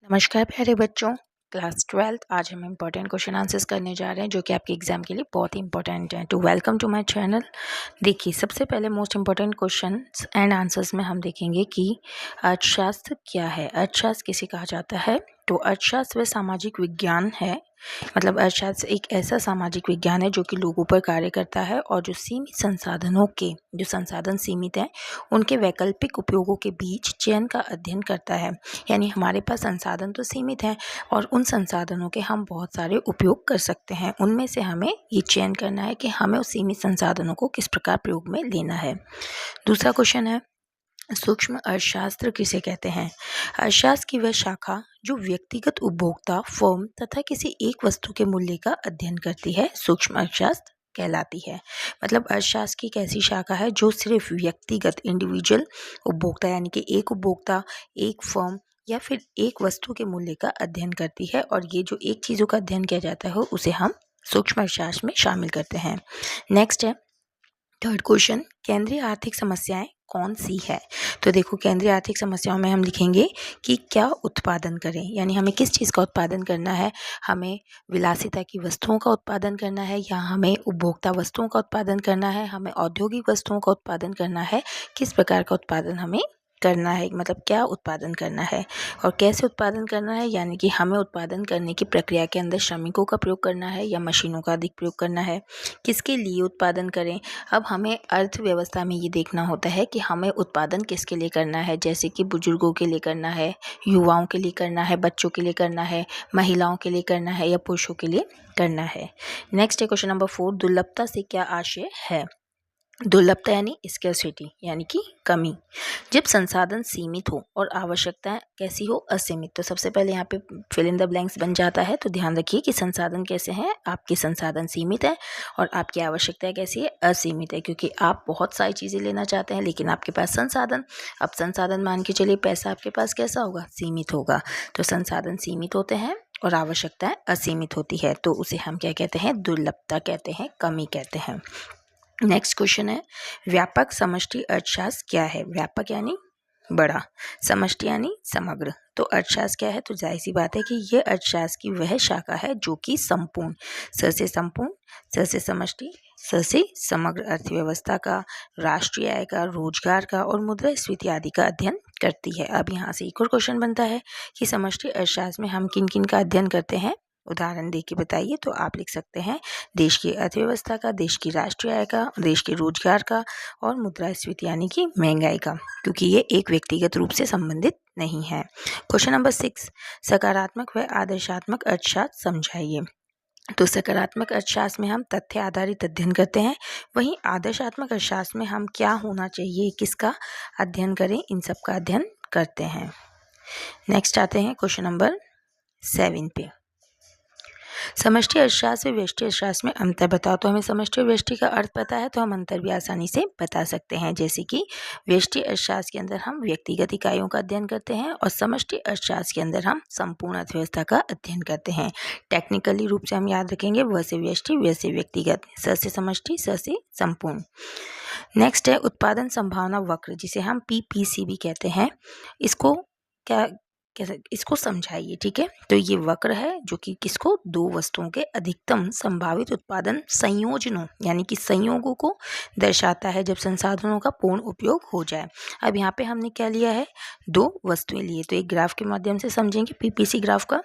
नमस्कार प्यारे बच्चों। क्लास 12 आज हम इम्पोर्टेंट क्वेश्चन आंसर्स करने जा रहे हैं जो कि आपके एग्जाम के लिए बहुत ही इंपॉर्टेंट हैं। To welcome to my channel. देखिए, सबसे पहले most important questions and answers में हम देखेंगे कि अर्थशास्त्र क्या है। अर्थशास्त्र किसे कहा जाता है? तो अर्थशास्त्र वह सामाजिक विज्ञान है, मतलब अर्थशास्त्र एक ऐसा सामाजिक विज्ञान है जो कि लोगों पर कार्य करता है और जो सीमित संसाधनों के जो संसाधन सीमित हैं उनके वैकल्पिक उपयोगों के बीच चयन का अध्ययन करता है। यानी हमारे पास संसाधन तो सीमित हैं और उन संसाधनों के हम बहुत सारे उपयोग कर सकते हैं। उनमें से हमें ये चयन करना है कि हमें उस सीमित संसाधनों को किस प्रकार प्रयोग में लेना है। दूसरा क्वेश्चन है, सूक्ष्म अर्थशास्त्र किसे कहते हैं? अर्थशास्त्र की वह शाखा जो व्यक्तिगत उपभोक्ता, फर्म तथा किसी एक वस्तु के मूल्य का अध्ययन करती है, सूक्ष्म अर्थशास्त्र कहलाती है। मतलब अर्थशास्त्र की एक ऐसी शाखा है जो सिर्फ व्यक्तिगत इंडिविजुअल उपभोक्ता यानी कि एक उपभोक्ता, एक फर्म या फिर एक वस्तु के मूल्य का अध्ययन करती है, और ये जो एक चीज़ों का अध्ययन किया जाता है उसे हम सूक्ष्म अर्थशास्त्र में शामिल करते हैं। नेक्स्ट है थर्ड क्वेश्चन, केंद्रीय आर्थिक समस्याएं कौन सी है? तो देखो, केंद्रीय आर्थिक समस्याओं में हम लिखेंगे कि क्या उत्पादन करें, यानी हमें किस चीज़ का उत्पादन करना है। हमें विलासिता की वस्तुओं का उत्पादन करना है या हमें उपभोक्ता वस्तुओं का उत्पादन करना है, हमें औद्योगिक वस्तुओं का उत्पादन करना है, किस प्रकार का उत्पादन हमें करना है, मतलब क्या उत्पादन करना है और कैसे उत्पादन करना है। यानी कि हमें उत्पादन करने की प्रक्रिया के अंदर श्रमिकों का प्रयोग करना है या मशीनों का अधिक प्रयोग करना है, किसके लिए उत्पादन करें। अब हमें अर्थव्यवस्था में ये देखना होता है कि हमें उत्पादन किसके लिए करना है, जैसे कि बुजुर्गों के लिए करना है, युवाओं के लिए करना है, बच्चों के लिए करना है, महिलाओं के लिए करना है या पुरुषों के लिए करना है। नेक्स्ट है क्वेश्चन नंबर 4, दुर्लभता से क्या आशय है? दुर्लभता यानी स्कैर्सिटी यानी कि कमी। जब संसाधन सीमित हो और आवश्यकताएं कैसी हो, असीमित। तो सबसे पहले यहाँ पे फिल इन द ब्लैंक्स बन जाता है। तो ध्यान रखिए कि संसाधन कैसे हैं, आपके संसाधन सीमित है और आपकी आवश्यकताएं कैसी है, असीमित है, क्योंकि आप बहुत सारी चीज़ें लेना चाहते हैं लेकिन आपके पास संसाधन, अब संसाधन मान के चलिए पैसा आपके पास कैसा होगा, सीमित होगा। तो संसाधन सीमित होते हैं और आवश्यकताएं असीमित होती है, तो उसे हम क्या कहते हैं, दुर्लभता कहते हैं, कमी कहते हैं। नेक्स्ट क्वेश्चन है, व्यापक समष्टि अर्थशास्त्र क्या है? व्यापक यानी बड़ा, समष्टि यानी समग्र। तो अर्थशास्त्र क्या है? तो जाहिर सी बात है कि यह अर्थशास्त्र की वह शाखा है जो कि संपूर्ण, स से संपूर्ण, स से समष्टि, स से समग्र अर्थव्यवस्था का, राष्ट्रीय आय का, रोजगार का और मुद्रास्फीति आदि का अध्ययन करती है। अब यहाँ से एक और क्वेश्चन बनता है कि समष्टि अर्थशास्त्र में हम किन किन का अध्ययन करते हैं, उदाहरण दे के बताइए। तो आप लिख सकते हैं देश की अर्थव्यवस्था का, देश की राष्ट्रीय आय का, देश के रोजगार का और मुद्रास्फीति यानी कि महंगाई का, क्योंकि ये एक व्यक्तिगत रूप से संबंधित नहीं है। क्वेश्चन नंबर 6, सकारात्मक व आदर्शात्मक अर्थशास्त्र समझाइए। तो सकारात्मक अर्थशास्त्र में हम तथ्य आधारित अध्ययन करते हैं, वहीं आदर्शात्मक अर्थशास्त्र में हम क्या होना चाहिए, किसका अध्ययन करें, इन सब का अध्ययन करते हैं। नेक्स्ट आते हैं क्वेश्चन नंबर 7 पे। समष्टि अर्थशास्त्र व व्यष्टि अर्थशास्त्र में अंतर बताओ। तो हमें समष्टि और व्यष्टि का अर्थ पता है तो हम अंतर भी आसानी से बता सकते हैं। जैसे कि व्यष्टि अर्थशास्त्र के अंदर हम व्यक्तिगत इकाइयों का अध्ययन करते हैं और समष्टि अर्थशास्त्र के अंदर हम संपूर्ण अर्थव्यवस्था का अध्ययन करते हैं। टेक्निकली रूप से हम याद रखेंगे, व से व्यष्टि, व्य से व्यक्तिगत, स से समष्टि, स से संपूर्ण। नेक्स्ट है उत्पादन संभावना वक्र, जिसे हम PPC भी कहते हैं। इसको क्या इसको समझाइए, ठीक है। तो ये वक्र है जो कि किसको, दो वस्तुओं के अधिकतम संभावित उत्पादन संयोजनों यानी कि संयोगों को दर्शाता है जब संसाधनों का पूर्ण उपयोग हो जाए। अब यहाँ पे हमने क्या लिया है, दो वस्तुएं लिए, तो एक ग्राफ के माध्यम से समझेंगे। PPC ग्राफ का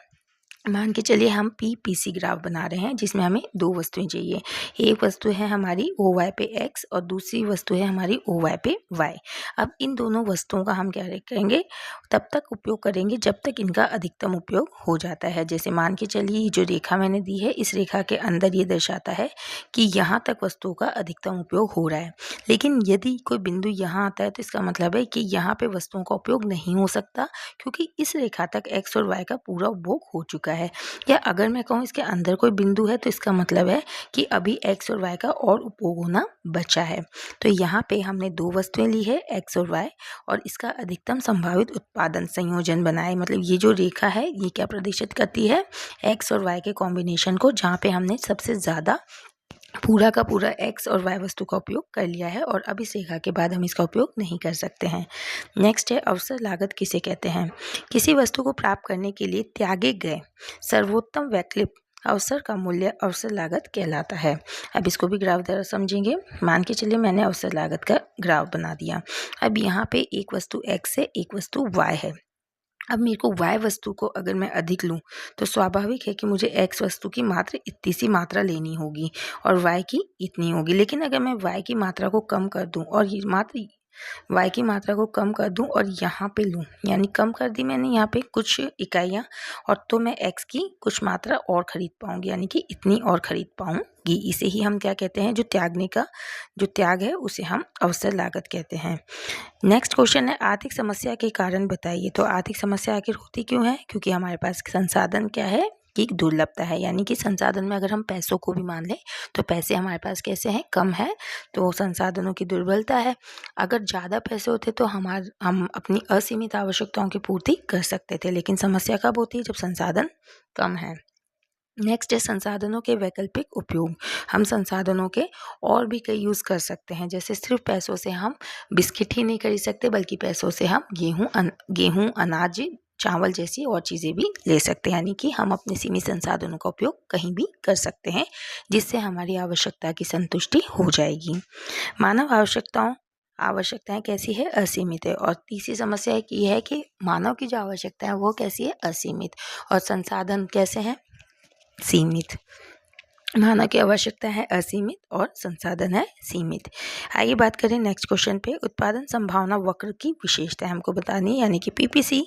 मान के चलिए हम PPC ग्राफ बना रहे हैं जिसमें हमें दो वस्तुएं चाहिए। एक वस्तु है हमारी OY पे X और दूसरी वस्तु है हमारी OY पे Y। अब इन दोनों वस्तुओं का हम क्या करेंगे, तब तक उपयोग करेंगे जब तक इनका अधिकतम उपयोग हो जाता है। जैसे मान के चलिए जो रेखा मैंने दी है, इस रेखा के अंदर ये दर्शाता है कि यहाँ तक वस्तुओं का अधिकतम उपयोग हो रहा है, लेकिन यदि कोई बिंदु यहाँ आता है तो इसका मतलब है कि यहाँ पे वस्तुओं का उपयोग नहीं हो सकता, क्योंकि इस रेखा तक X और Y का पूरा उपभोग हो चुका है। या अगर मैं कहूँ इसके अंदर कोई बिंदु है तो इसका मतलब है कि अभी X और Y का और उपभोग होना बचा है। तो यहाँ पे हमने दो वस्तुएं ली है, X और Y, और इसका अधिकतम संभावित उत्पादन संयोजन बनाए। मतलब ये जो रेखा है ये क्या प्रदर्शित करती है, X और Y के कॉम्बिनेशन को, जहाँ पे हमने सबसे ज़्यादा पूरा का पूरा एक्स और वाई वस्तु का उपयोग कर लिया है और अब इस रेखा के बाद हम इसका उपयोग नहीं कर सकते हैं। नेक्स्ट है अवसर लागत किसे कहते हैं? किसी वस्तु को प्राप्त करने के लिए त्यागे गए सर्वोत्तम वैकल्पिक अवसर का मूल्य अवसर लागत कहलाता है। अब इसको भी ग्राफ द्वारा समझेंगे। मान के चलिए मैंने अवसर लागत का ग्राफ बना दिया। अब यहाँ पे एक वस्तु x है, एक वस्तु y है। अब मेरे को y वस्तु को अगर मैं अधिक लूँ तो स्वाभाविक है कि मुझे x वस्तु की मात्र इतनी सी मात्रा लेनी होगी और y की इतनी होगी। लेकिन अगर मैं y की मात्रा को कम कर दूँ और ये मात्र y की मात्रा को कम कर दूं और यहाँ पे लूँ, यानी कम कर दी मैंने यहाँ पे कुछ इकाइयाँ, और तो मैं x की कुछ मात्रा और खरीद पाऊंगी, यानी कि इतनी और खरीद पाऊंगी। इसे ही हम क्या कहते हैं? जो त्याग है उसे हम अवसर लागत कहते हैं। नेक्स्ट क्वेश्चन है आर्थिक समस्या के कारण बताइए। तो आर्थिक समस्या आखिर होती क्यों है? क्योंकि हमारे पास संसाधन क्या है कि दुर्लभता है, यानी कि संसाधन में अगर हम पैसों को भी मान लें तो पैसे हमारे पास कैसे हैं? कम है, तो संसाधनों की दुर्बलता है। अगर ज़्यादा पैसे होते तो हम अपनी असीमित आवश्यकताओं की पूर्ति कर सकते थे, लेकिन समस्या कब होती है? जब संसाधन कम है। नेक्स्ट है संसाधनों के वैकल्पिक उपयोग। हम संसाधनों के और भी कई यूज़ कर सकते हैं, जैसे सिर्फ पैसों से हम बिस्किट ही नहीं खरीद सकते, बल्कि पैसों से हम गेहूँ, अनाज, चावल जैसी और चीज़ें भी ले सकते हैं, यानी कि हम अपने सीमित संसाधनों का उपयोग कहीं भी कर सकते हैं, जिससे हमारी आवश्यकता की संतुष्टि हो जाएगी। मानव आवश्यकताएं कैसी है? असीमित है। और तीसरी समस्या एक ये है कि मानव की जो आवश्यकता है वो कैसी है? असीमित। और संसाधन कैसे हैं? सीमित। मानव की आवश्यकता है असीमित और संसाधन है सीमित। आइए बात करें नेक्स्ट क्वेश्चन पे। उत्पादन संभावना वक्र की विशेषताएं हमको बतानी है, यानी कि पीपीसी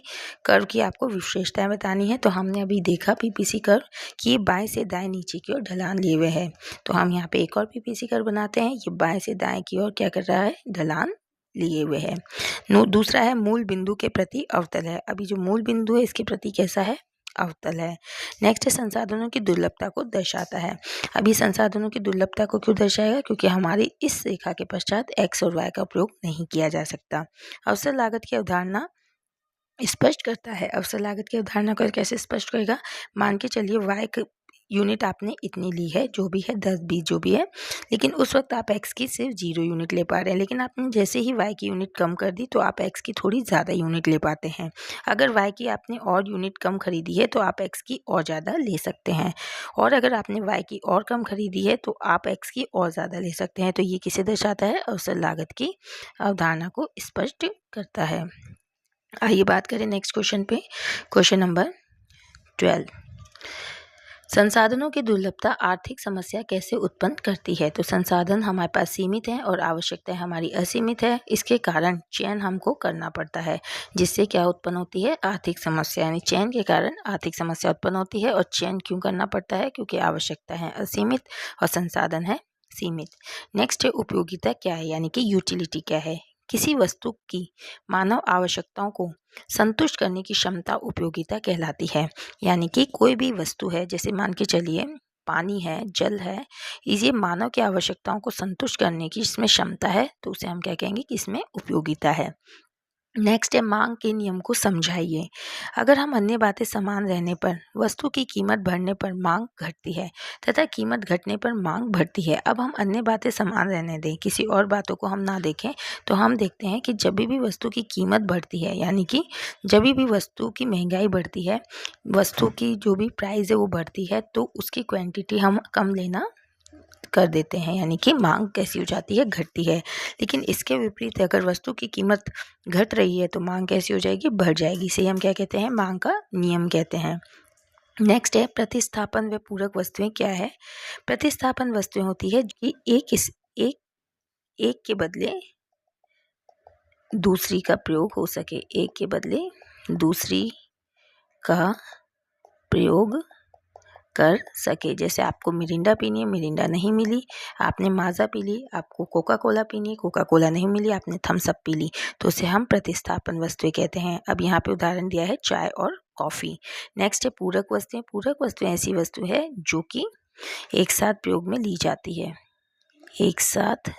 कर्व की आपको विशेषताएं बतानी है। तो हमने अभी देखा पीपीसी कर्व कि ये बाएं से दाएं नीचे की ओर ढलान लिए हुए है। तो हम यहाँ पे एक और पीपीसी कर्व बनाते हैं। ये बाएं से दाएं की ओर क्या कर रहा है? ढलान लिए हुए है। दूसरा है मूल बिंदु के प्रति अवतल है। अभी जो मूल बिंदु है इसके प्रति कैसा है? अवतल है। नेक्स्ट है संसाधनों की दुर्लभता को दर्शाता है। अभी संसाधनों की दुर्लभता को क्यों दर्शाएगा? क्योंकि हमारी इस रेखा के पश्चात x और y का प्रयोग नहीं किया जा सकता। अवसर लागत की अवधारणा स्पष्ट करता है। अवसर लागत की अवधारणा को कैसे स्पष्ट करेगा? मान के चलिए y यूनिट आपने इतनी ली है, जो भी है 10 20 जो भी है, लेकिन उस वक्त आप x की सिर्फ 0 यूनिट ले पा रहे हैं। लेकिन आपने जैसे ही y की यूनिट कम कर दी तो आप x की थोड़ी ज़्यादा यूनिट ले पाते हैं। अगर y की आपने और यूनिट कम खरीदी है तो आप x की और ज़्यादा ले सकते हैं, और अगर आपने y की और कम खरीदी है तो आप x की और ज़्यादा ले सकते हैं। तो ये किसे दर्शाता है? अवसर लागत की अवधारणा को स्पष्ट करता है। आइए बात करें नेक्स्ट क्वेश्चन पे। Question number 12। संसाधनों की दुर्लभता आर्थिक समस्या कैसे उत्पन्न करती है? तो संसाधन हमारे पास सीमित हैं और आवश्यकताएं हमारी असीमित है। इसके कारण चयन हमको करना पड़ता है, जिससे क्या उत्पन्न होती है? आर्थिक समस्या। यानी चयन के कारण आर्थिक समस्या उत्पन्न होती है। और चयन क्यों करना पड़ता है? क्योंकि आवश्यकता है असीमित और संसाधन है सीमित। नेक्स्ट है उपयोगिता क्या है, यानी कि यूटिलिटी क्या है? किसी वस्तु की मानव आवश्यकताओं को संतुष्ट करने की क्षमता उपयोगिता कहलाती है। यानी कि कोई भी वस्तु है, जैसे मान के चलिए पानी है, जल है, ये मानव की आवश्यकताओं को संतुष्ट करने की इसमें क्षमता है, तो उसे हम क्या कहेंगे कि इसमें उपयोगिता है। नेक्स्ट है मांग के नियम को समझाइए। अगर हम अन्य बातें समान रहने पर वस्तु की कीमत बढ़ने पर मांग घटती है तथा कीमत घटने पर मांग बढ़ती है। अब हम अन्य बातें समान रहने दें, किसी और बातों को हम ना देखें, तो हम देखते हैं कि जब भी वस्तु की कीमत बढ़ती है, यानी कि जब भी वस्तु की महंगाई बढ़ती है, वस्तु की जो भी प्राइस है वो बढ़ती है, तो उसकी क्वांटिटी हम कम लेना कर देते हैं, यानी कि मांग कैसी हो जाती है? घटती है। लेकिन इसके विपरीत अगर वस्तु की कीमत घट रही है तो मांग कैसी हो जाएगी? बढ़ जाएगी। इसे हम क्या कहते हैं? मांग का नियम कहते हैं। नेक्स्ट है प्रतिस्थापन व पूरक वस्तुएं क्या है? प्रतिस्थापन वस्तुएं होती है कि एक के बदले दूसरी का प्रयोग हो सके। एक के बदले दूसरी का प्रयोग कर सके। जैसे आपको मिरिंडा पीनी है, मिरिंडा नहीं मिली, आपने माज़ा पी ली। आपको कोका कोला पीनी है, कोका कोला नहीं मिली, आपने थम्स अप पी ली। तो उसे हम प्रतिस्थापन वस्तुएं कहते हैं। अब यहाँ पे उदाहरण दिया है चाय और कॉफ़ी। नेक्स्ट है पूरक वस्तुएं। पूरक वस्तुएं ऐसी वस्तु है जो कि एक साथ प्रयोग में ली जाती है, एक साथ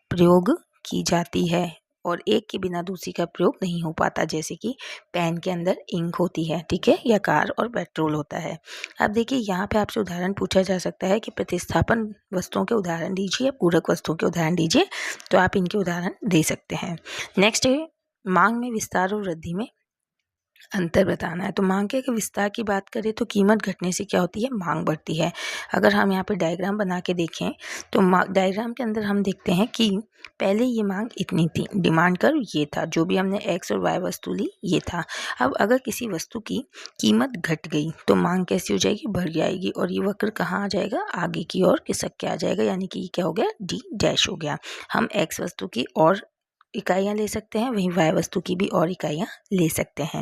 प्रयोग की जाती है। और एक के बिना दूसरी का प्रयोग नहीं हो पाता, जैसे कि पेन के अंदर इंक होती है, ठीक है, या कार और पेट्रोल होता है। अब देखिए यहाँ पे आपसे उदाहरण पूछा जा सकता है कि प्रतिस्थापन वस्तुओं के उदाहरण दीजिए या पूरक वस्तुओं के उदाहरण दीजिए, तो आप इनके उदाहरण दे सकते हैं। नेक्स्ट है मांग में विस्तार और वृद्धि में अंतर बताना है। तो मांग के विस्तार की बात करें तो कीमत घटने से क्या होती है, मांग बढ़ती है। अगर हम यहाँ पे डायग्राम बना के देखें तो डायग्राम के अंदर हम देखते हैं कि पहले ये मांग इतनी थी, डिमांड कर्व ये था, जो भी हमने एक्स और वाई वस्तु ली ये था। अब अगर किसी वस्तु की कीमत घट गई तो मांग कैसी हो जाएगी, बढ़ जाएगी, और ये वक्र कहाँ आ जाएगा, आगे की ओर खिसक के आ जाएगा, यानी कि ये क्या हो गया, डी डैश हो गया। हम एक्स वस्तु की और इकाइयाँ ले सकते हैं, वहीं वाई वस्तु की भी और इकाइयाँ ले सकते हैं।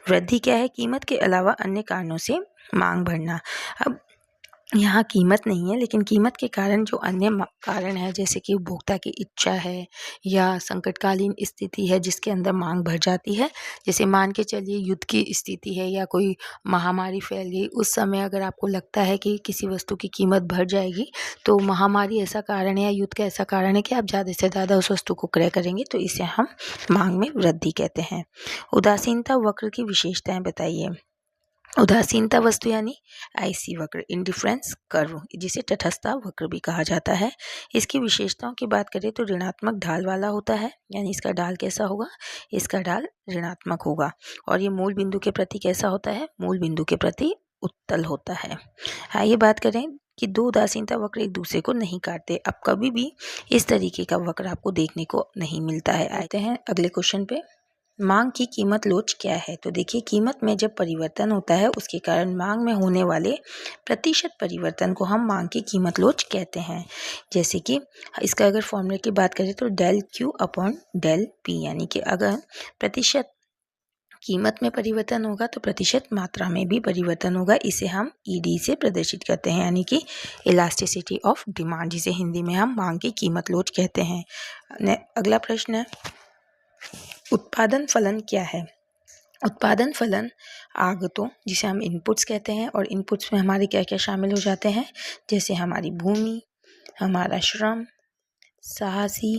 वृद्धि क्या है, कीमत के अलावा अन्य कारणों से मांग बढ़ना। अब यहाँ कीमत नहीं है, लेकिन कीमत के कारण जो अन्य कारण है, जैसे कि उपभोक्ता की इच्छा है या संकटकालीन स्थिति है जिसके अंदर मांग बढ़ जाती है। जैसे मान के चलिए युद्ध की स्थिति है या कोई महामारी फैल गई, उस समय अगर आपको लगता है कि किसी वस्तु की कीमत बढ़ जाएगी, तो महामारी ऐसा कारण है या युद्ध का ऐसा कारण है कि आप ज़्यादा से ज़्यादा उस वस्तु को क्रय करेंगे, तो इसे हम मांग में वृद्धि कहते हैं। उदासीनता वक्र की विशेषताएं बताइए। उदासीनता वस्तु यानी आईसी वक्र, इंडिफरेंस कर्व, जिसे तटस्थता वक्र भी कहा जाता है। इसकी विशेषताओं की बात करें तो ऋणात्मक ढाल वाला होता है, यानी इसका ढाल कैसा होगा, इसका ढाल ऋणात्मक होगा। और ये मूल बिंदु के प्रति कैसा होता है, मूल बिंदु के प्रति उत्तल होता है। आइए बात करें कि दो उदासीनता वक्र एक दूसरे को नहीं काटते। अब कभी भी इस तरीके का वक्र आपको देखने को नहीं मिलता है। आते हैं अगले क्वेश्चन पे, मांग की कीमत लोच क्या है। तो देखिए कीमत में जब परिवर्तन होता है उसके कारण मांग में होने वाले प्रतिशत परिवर्तन को हम मांग की कीमत लोच कहते हैं। जैसे कि इसका अगर फॉर्मूले की बात करें तो del Q upon del P, यानी कि अगर प्रतिशत कीमत में परिवर्तन होगा तो प्रतिशत मात्रा में भी परिवर्तन होगा। इसे हम ईडी से प्रदर्शित करते हैं, यानी कि इलास्टिसिटी ऑफ डिमांड, जिसे हिंदी में हम मांग की कीमत लोच कहते हैं। अगला प्रश्न है, उत्पादन फलन क्या है। उत्पादन फलन आगतों, जिसे हम इनपुट्स कहते हैं, और इनपुट्स में हमारे क्या क्या शामिल हो जाते हैं, जैसे हमारी भूमि, हमारा श्रम, साहसी,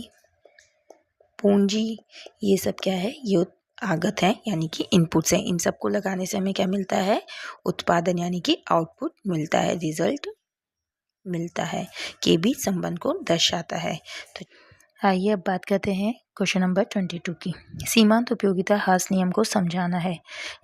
पूंजी, ये सब क्या है, ये आगत है, यानी कि इनपुट्स हैं। इन सबको लगाने से हमें क्या मिलता है, उत्पादन, यानी कि आउटपुट मिलता है, रिजल्ट मिलता है, के बीच संबंध को दर्शाता है। तो आइए अब बात करते हैं क्वेश्चन नंबर 22 की। सीमांत उपयोगिता ह्रास नियम को समझाना है।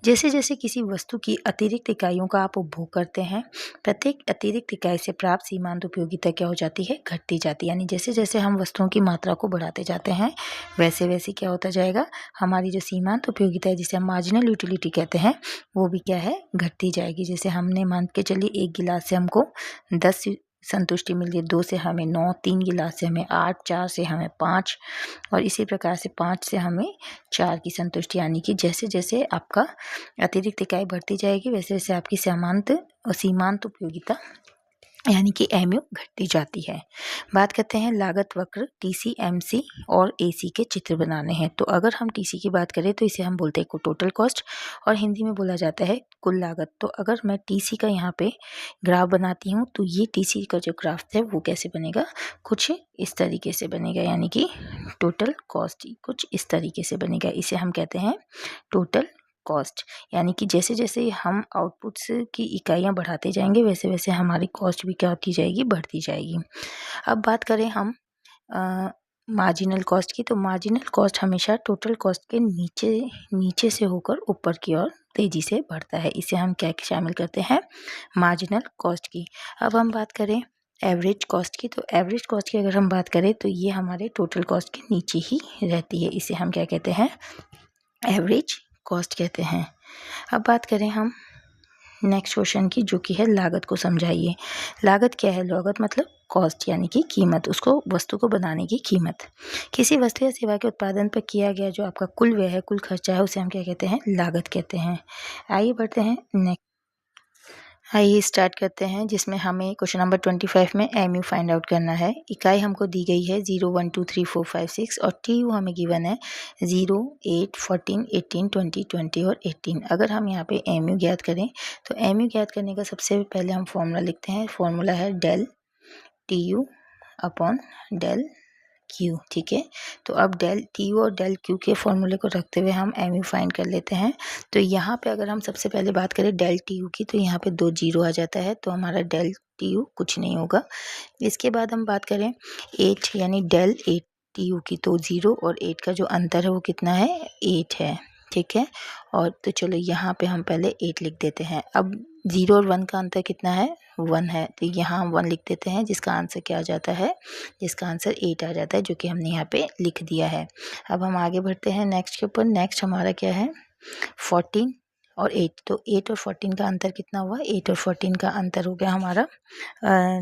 जैसे जैसे किसी वस्तु की अतिरिक्त इकाइयों का आप उपभोग करते हैं, प्रत्येक अतिरिक्त इकाई से प्राप्त सीमांत उपयोगिता क्या हो जाती है, घटती जाती है। यानी जैसे जैसे हम वस्तुओं की मात्रा को बढ़ाते जाते हैं वैसे वैसे क्या होता जाएगा, हमारी जो सीमांत उपयोगिता है जिसे हम मार्जिनल यूटिलिटी कहते हैं, वो भी क्या है, घटती जाएगी। जैसे हमने मान के चलिए 1 गिलास से हमको 10 संतुष्टि मिल रही है, 2 से हमें 9, 3 गिलास से हमें 8, 4 से हमें 5, और इसी प्रकार से 5 से हमें 4 की संतुष्टि। यानी कि जैसे जैसे आपका अतिरिक्त इकाई बढ़ती जाएगी वैसे वैसे आपकी सीमांत उपयोगिता यानी कि एमयू घटती जाती है। बात करते हैं लागत वक्र, टीसी, एमसी और एसी के चित्र बनाने हैं। तो अगर हम टीसी की बात करें तो इसे हम बोलते हैं टोटल कॉस्ट, और हिंदी में बोला जाता है कुल लागत। तो अगर मैं टीसी का यहाँ पे ग्राफ बनाती हूँ तो ये टीसी का जो ग्राफ है वो कैसे बनेगा, कुछ इस तरीके से बनेगा, यानी कि टोटल कॉस्ट कुछ इस तरीके से बनेगा। इसे हम कहते हैं टोटल कॉस्ट, यानी कि जैसे जैसे हम आउटपुट्स की इकाइयाँ बढ़ाते जाएंगे वैसे वैसे हमारी कॉस्ट भी क्या होती जाएगी, बढ़ती जाएगी। अब बात करें हम मार्जिनल कॉस्ट की, तो मार्जिनल कॉस्ट हमेशा टोटल कॉस्ट के नीचे से होकर ऊपर की ओर तेजी से बढ़ता है। इसे हम क्या शामिल करते हैं, मार्जिनल कॉस्ट की। अब हम बात करें एवरेज कॉस्ट की, तो एवरेज कॉस्ट की अगर हम बात करें तो ये हमारे टोटल कॉस्ट के नीचे ही रहती है। इसे हम क्या कहते हैं, एवरेज कॉस्ट कहते हैं। अब बात करें हम नेक्स्ट क्वेश्चन की, जो कि है लागत को समझाइए। लागत क्या है, लागत मतलब कॉस्ट यानी कि कीमत, उसको वस्तु को बनाने की कीमत। किसी वस्तु या सेवा के उत्पादन पर किया गया जो आपका कुल व्यय है, कुल खर्चा है, उसे हम क्या कहते हैं, लागत कहते हैं। आइए बढ़ते हैं नेक्स्ट, आइए स्टार्ट करते हैं, जिसमें हमें क्वेश्चन नंबर 25 में एमयू फाइंड आउट करना है। इकाई हमको दी गई है 0, 1, 2, 3, 4, 5, 6 और टीयू हमें गिवन है 0, 8, 14, 18, 20, 20 और 18। अगर हम यहाँ पे एमयू ज्ञात करें तो एमयू ज्ञात करने का सबसे पहले हम फॉर्मूला लिखते हैं। फॉर्मूला है del T U upon del Q, ठीक है। तो अब डेल टी यू और डेल क्यू के फॉर्मूले को रखते हुए हम एम यू फाइंड कर लेते हैं। तो यहाँ पे अगर हम सबसे पहले बात करें डेल टी यू की, तो यहाँ पे 2 जीरो आ जाता है, तो हमारा डेल टी यू कुछ नहीं होगा। इसके बाद हम बात करें 8 यानी डेल 8 टी यू की, तो 0 और 8 का जो अंतर है वो कितना है, 8 है, ठीक है। और तो चलो यहाँ पे हम पहले 8 लिख देते हैं। अब 0 और 1 का अंतर कितना है, 1 है, तो यहाँ हम 1 लिख देते हैं, जिसका आंसर क्या आ जाता है, जिसका आंसर 8 आ जाता है, जो कि हमने यहाँ पे लिख दिया है। अब हम आगे बढ़ते हैं नेक्स्ट के ऊपर। नेक्स्ट हमारा क्या है, 14 और 8, तो 8 और 14 का अंतर कितना हुआ, 8 और 14 का अंतर हो गया हमारा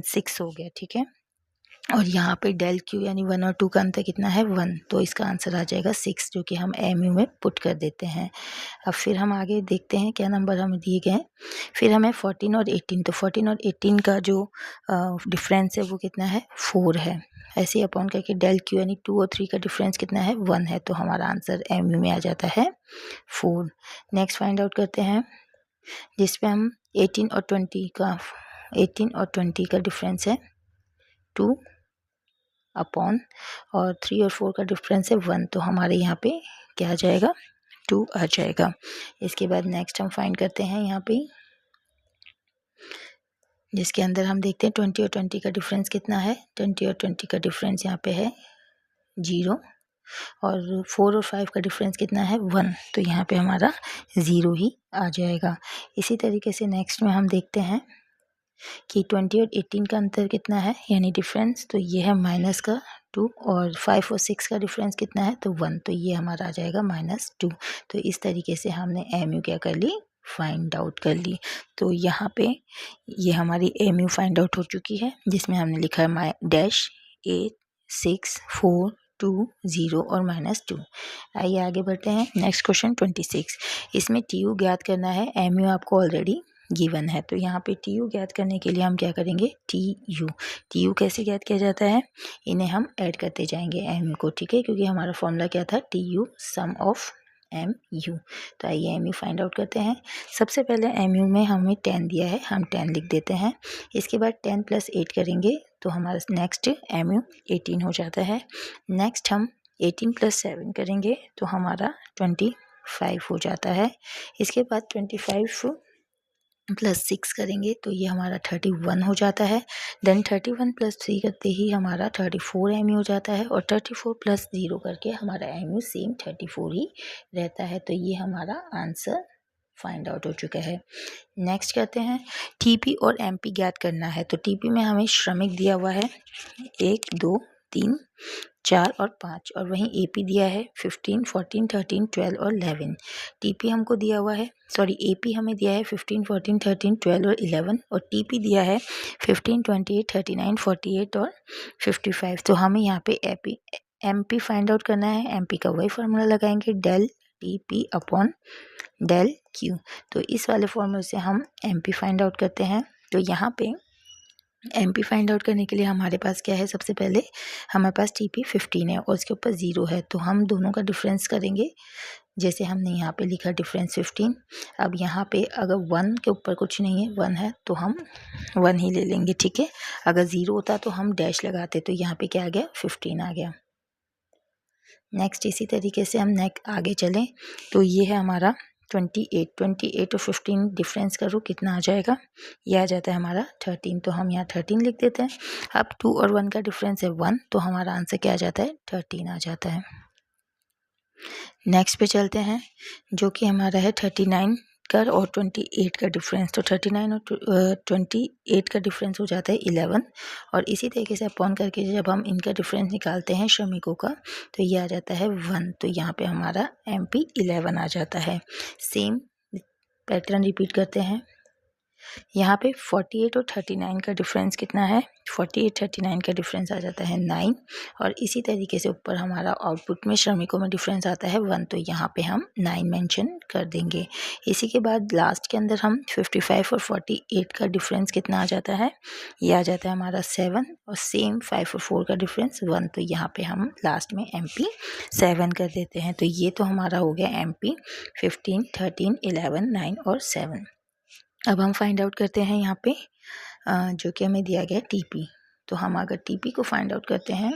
6 हो गया, ठीक है। और यहाँ पे डेल क्यू यानी 1 और 2 का अंतर कितना है, 1, तो इसका आंसर आ जाएगा 6, जो कि हम एम यू में पुट कर देते हैं। अब फिर हम आगे देखते हैं क्या नंबर हमें दिए गए हैं। फिर हमें 14 और 18, तो 14 और 18 का जो डिफरेंस है वो कितना है, 4 है। ऐसे ही अपॉन करके डेल क्यू यानी 2 और 3 का डिफरेंस कितना है, 1 है, तो हमारा आंसर एम यू में आ जाता है 4। नेक्स्ट फाइंड आउट करते हैं, जिसपे हम 18 और 20 का डिफरेंस है 2 अपॉन, और 3 और 4 का डिफरेंस है 1, तो हमारे यहाँ पे क्या आ जाएगा, 2 आ जाएगा। इसके बाद नेक्स्ट हम फाइंड करते हैं यहाँ पे, जिसके अंदर हम देखते हैं 20 और 20 का डिफरेंस कितना है। 20 और 20 का डिफरेंस यहाँ पे है 0, और 4 और 5 का डिफरेंस कितना है, 1, तो यहाँ पे हमारा 0 ही आ जाएगा। इसी तरीके से नेक्स्ट में हम देखते हैं कि 20 और 18 का अंतर कितना है, यानी डिफरेंस, तो ये है माइनस का 2, और 5 और 6 का डिफरेंस कितना है, तो 1, तो ये हमारा आ जाएगा -2। तो इस तरीके से हमने एम यू क्या कर ली, फाइंड आउट कर ली। तो यहाँ पे ये हमारी एम यू फाइंड आउट हो चुकी है, जिसमें हमने लिखा है -8 6 4 2 0 और -2। आइए आगे बढ़ते हैं। नेक्स्ट क्वेश्चन 26, इसमें टी यू ज्ञात करना है, एम यू आपको ऑलरेडी गिवन है। तो यहाँ पे टी यू ज्ञात करने के लिए हम क्या करेंगे, टी यू कैसे ज्ञात किया जाता है, इन्हें हम ऐड करते जाएंगे एम यू को, ठीक है, क्योंकि हमारा फॉर्मूला क्या था, T U sum of M U. तो आइए एम यू फाइंड आउट करते हैं। सबसे पहले एम यू में हमें 10 दिया है, हम 10 लिख देते हैं। इसके बाद 10 + 8 करेंगे, तो हमारा नेक्स्ट एम यू 18 हो जाता है। नेक्स्ट हम 18 + 7 करेंगे, तो हमारा 25 हो जाता है। इसके बाद 25 + 6 करेंगे, तो ये हमारा 31 हो जाता है। देन 31 + 3 करते ही हमारा 34 एम हो जाता है, और 34 + 0 करके हमारा एम यू सेम 34 ही रहता है। तो ये हमारा आंसर फाइंड आउट हो चुका है। नेक्स्ट करते हैं, टीपी और एमपी ज्ञात करना है। तो टीपी में हमें श्रमिक दिया हुआ है 1 2 3 4 और 5, और वहीं एपी दिया है 15 14 13 12 और 11। टीपी हमको दिया हुआ है, सॉरी एपी हमें दिया है 15 14 13 12 और 11, और टीपी दिया है 15 28 39 48 और 55। तो हमें यहाँ पे एमपी फाइंड आउट करना है। एमपी का वही फार्मूला लगाएंगे, del T P upon del Q. तो इस वाले फॉर्मूले से हम एमपी फाइंड आउट करते हैं। तो यहाँ पे एमपी फाइंड आउट करने के लिए हमारे पास क्या है, सबसे पहले हमारे पास टीपी 15 है और उसके ऊपर 0 है, तो हम दोनों का डिफरेंस करेंगे। जैसे हमने यहाँ पे लिखा डिफरेंस 15। अब यहाँ पे अगर 1 के ऊपर कुछ नहीं है, 1 है, तो हम 1 ही ले लेंगे, ठीक है। अगर 0 होता तो हम डैश लगाते, तो यहाँ पे क्या आ गया, 15 आ गया। नेक्स्ट इसी तरीके से हम आगे चलें, तो ये है हमारा 28 और 15 डिफरेंस करो कितना आ जाएगा, ये आ जाता है हमारा 13, तो हम यहाँ 13 लिख देते हैं। अब 2 और 1 का डिफरेंस है 1, तो हमारा आंसर क्या आ जाता है, 13 आ जाता है। नेक्स्ट पे चलते हैं, जो कि हमारा है 39 का और 28 का डिफरेंस। तो 39 और 28 का डिफरेंस हो जाता है 11, और इसी तरीके से अपॉन करके जब हम इनका डिफरेंस निकालते हैं श्रमिकों का, तो ये आ जाता है 1, तो यहाँ पे हमारा MP 11 आ जाता है। सेम पैटर्न रिपीट करते हैं। यहाँ पे 48 और 39 का डिफरेंस कितना है, 48 39 का डिफरेंस आ जाता है 9, और इसी तरीके से ऊपर हमारा आउटपुट में श्रमिकों में डिफरेंस आता है 1, तो यहाँ पे हम 9 मेंशन कर देंगे। इसी के बाद लास्ट के अंदर हम 55 और 48 का डिफरेंस कितना आ जाता है, ये आ जाता है हमारा 7, और सेम 5 और 4 का डिफरेंस 1, तो यहाँ पे हम लास्ट में MP 7 कर देते हैं। तो ये तो हमारा हो गया MP 15 13 11 9 और 7। अब हम फाइंड आउट करते हैं यहाँ पे जो कि हमें दिया गया टीपी। तो हम अगर टीपी को फाइंड आउट करते हैं,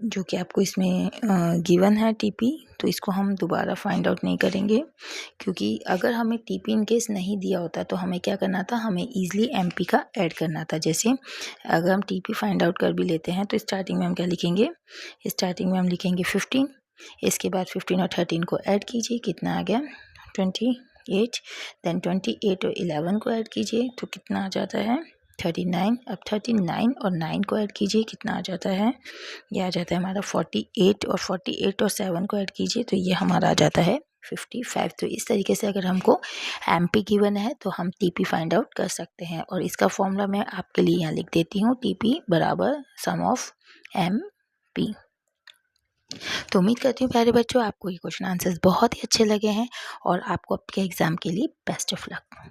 जो कि आपको इसमें गिवन है टीपी, तो इसको हम दोबारा फाइंड आउट नहीं करेंगे, क्योंकि अगर हमें टीपी इन केस नहीं दिया होता तो हमें क्या करना था, हमें ईजिली एमपी का ऐड करना था। जैसे अगर हम टीपी फाइंड आउट कर भी लेते हैं तो स्टार्टिंग में हम क्या लिखेंगे, स्टार्टिंग में हम लिखेंगे 15, इसके बाद 15 और 13 को ऐड कीजिए, कितना आ गया 28, देन 28 और 11 को ऐड कीजिए तो कितना आ जाता है 39। अब 39 और 9 को ऐड कीजिए, कितना आ जाता है, ये आ जाता है हमारा 48, और 48 और 7 को ऐड कीजिए तो ये हमारा आ जाता है 55। तो इस तरीके से अगर हमको एमपी गिवन है तो हम टीपी फाइंड आउट कर सकते हैं। और इसका फॉर्मूला मैं आपके लिए यहाँ लिख देती हूँ, टीपी बराबर सम ऑफ एम पी। तो उम्मीद करती हूँ प्यारे बच्चों आपको ये क्वेश्चन आंसर्स बहुत ही अच्छे लगे हैं और आपको आपके एग्ज़ाम के लिए बेस्ट ऑफ लक।